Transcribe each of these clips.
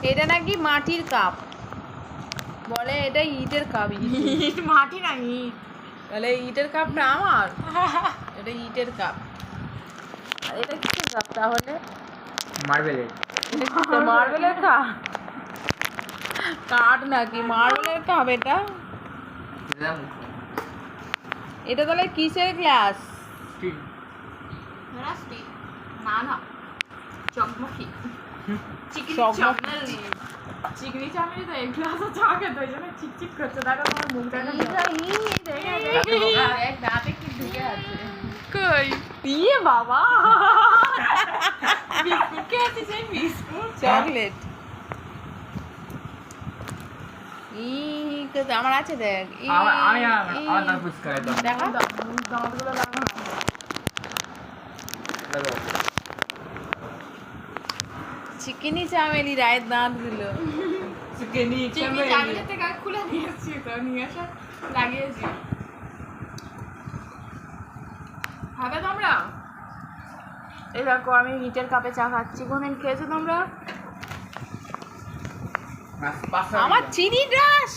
এটা নাকি মাটির কাপ, বলে এটা ইটের কাপ। ইট মাটি না ইট। তাহলে ইটের কাপটা আমার, এটা ইটের কাপ। আর এটা কিসের কাপ তাহলে? মার্বেলের। মার্বেলের কাপ? কাঠ নাকি মার্বেলের কাপ এটা? এটা তাহলে কিসের গ্লাস? না না চকমকি চিকনি চামড়ি তো এক গ্লাস চা খেতে ওই জন্য চিকচিক করছে। দেখো তোমার মুখটা এক দাঁতে কি ঢুকে আছে কই দিয়ে বাবা বিস্কুট খেয়েছি সেই বিস্কুট চকলেট। আমার আছে দেখ। আমি আমার দাঁত পরিষ্কার একদম। দেখা দাঁতগুলো লাগানো চিকেনি চামেলি রায়ের দাঁত গুলো। চিকনি চামড়ি থেকে খুলে নিয়ে এসেছি তো নিয়ে এসে লাগিয়েছি। খাবে তোমরা? এই দেখো আমি ইটের কাপে চা খাচ্ছি। কোনদিন খেয়েছো তোমরা? আমার চিনির রস।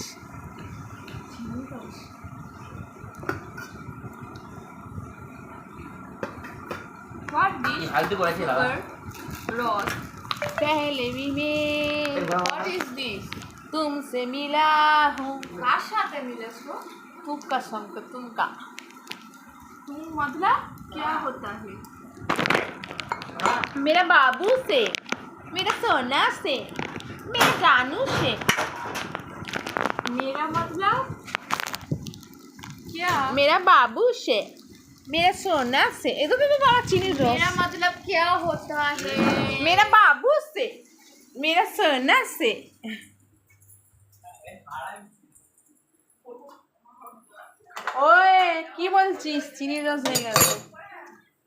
What dish? ফালতু করেছি বাবা। Rose. पहले भी मैं What is this? तुमसे मिला हूँ, কার সাথে মিলেছো? तुम कसम का तुम का। तुम मतलब क्या होता है? मेरा बाबू से, मेरा सोना से, मेरे जानू से। मेरा मतलब क्या? मेरा बाबू से, मेरा सोना से। ये तो बाबा चीनी मेरा रस। मतलब क्या होता है? मेरा बाबू से, मेरा सोना से। ওই কি বলছিস? চিনির রস হয়ে গেল।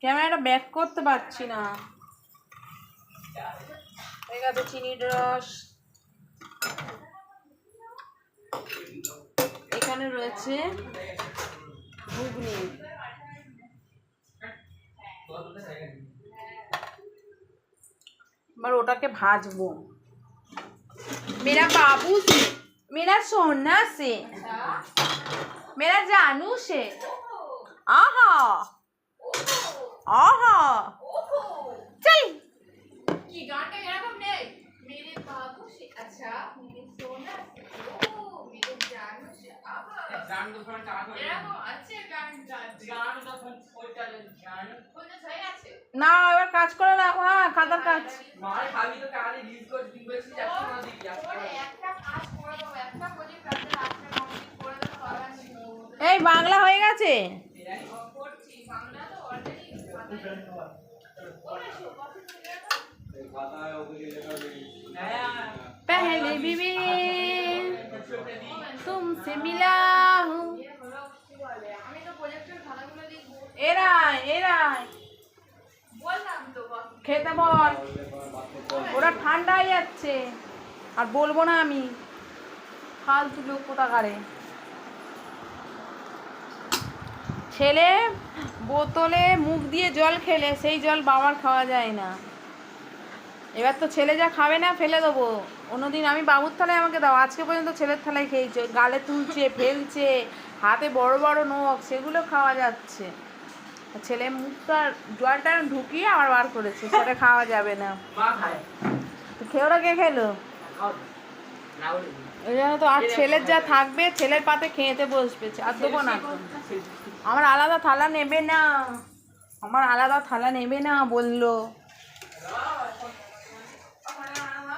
ক্যামেরাটা ব্যাক করতে পারছি না। হয়ে গেছে চিনির রস। এখানে রয়েছে ঘুগনি। এবার ওটাকে ভাজবো। मेरा बाबू से, मेरा सोना से, मेरा जानू से। आहा आहा चल। কি গানটা এরকম নেই? मेरे बाबू से अच्छा मेरे सोना से ओ मेरे जानू से आबा এরকম আছে গানটা। গানটা ওইটা জানো কোনটা হয়ে আছে? না এবার কাজ করে না। হ্যাঁ খাতার কাজ। মার খাবি তো কালে রিলিজ করে দিন বলছি যাচ্ছি না দিবি ওরে একটা কাজ করে দাও, একটা প্রজেক্ট আছে রাতে কমপ্লিট করে দাও করা ছিল। এই বাংলা হয়ে গেছে। করছি বাংলা তো অলরেডি पहले भी मैं तुमसे मिला हूँ। আমি তো প্রজেক্টের খাতাগুলো লিখবো। এরাই বললাম তো খেতে বল। ওরা ঠান্ডা হয়ে যাচ্ছে আর বলবো না আমি। ফালতু লোক কোথাকারে। ছেলে বোতলে মুখ দিয়ে জল খেলে সেই জল বাবার খাওয়া যায় না। এবার তো ছেলে যা খাবে না ফেলে দেবো। অন্যদিন আমি বাবুর থালায় আমাকে দাও, আজকে পর্যন্ত ছেলের থালায় খেয়েছে। গালে তুলছে, ফেলছে, হাতে বড় বড় নখ, সেগুলো খাওয়া যাচ্ছে। ছেলে মুখটা জলটা ঢুকিয়ে আবার বার করেছে, সেটা খাওয়া যাবে না। মা খায় তো খেয়েওরা কে খেলো? না বলে ওই জন্য তো আর ছেলের যা থাকবে ছেলের পাতে খেতে বসবে। আর দেবো না তো। আমার আলাদা থালা নেবে না, আমার আলাদা থালা নেবে না বললো।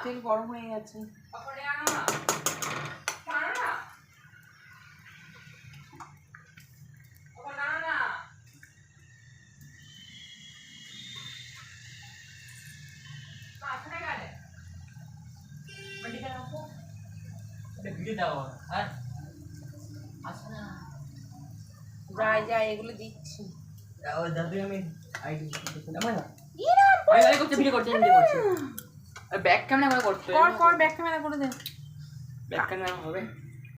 তেল গরম হয়ে গেছে। ভিডিও দাও আর আসো না যাই এগুলো দিচ্ছি। ওই দাদু আমি আইডি দিতে না না ইরাম আমি করতে ভিডিও করতে আর ব্যাক ক্যামেরা করে করতে কর ব্যাক ক্যামেরা করে দে। ব্যাক ক্যামেরা হবে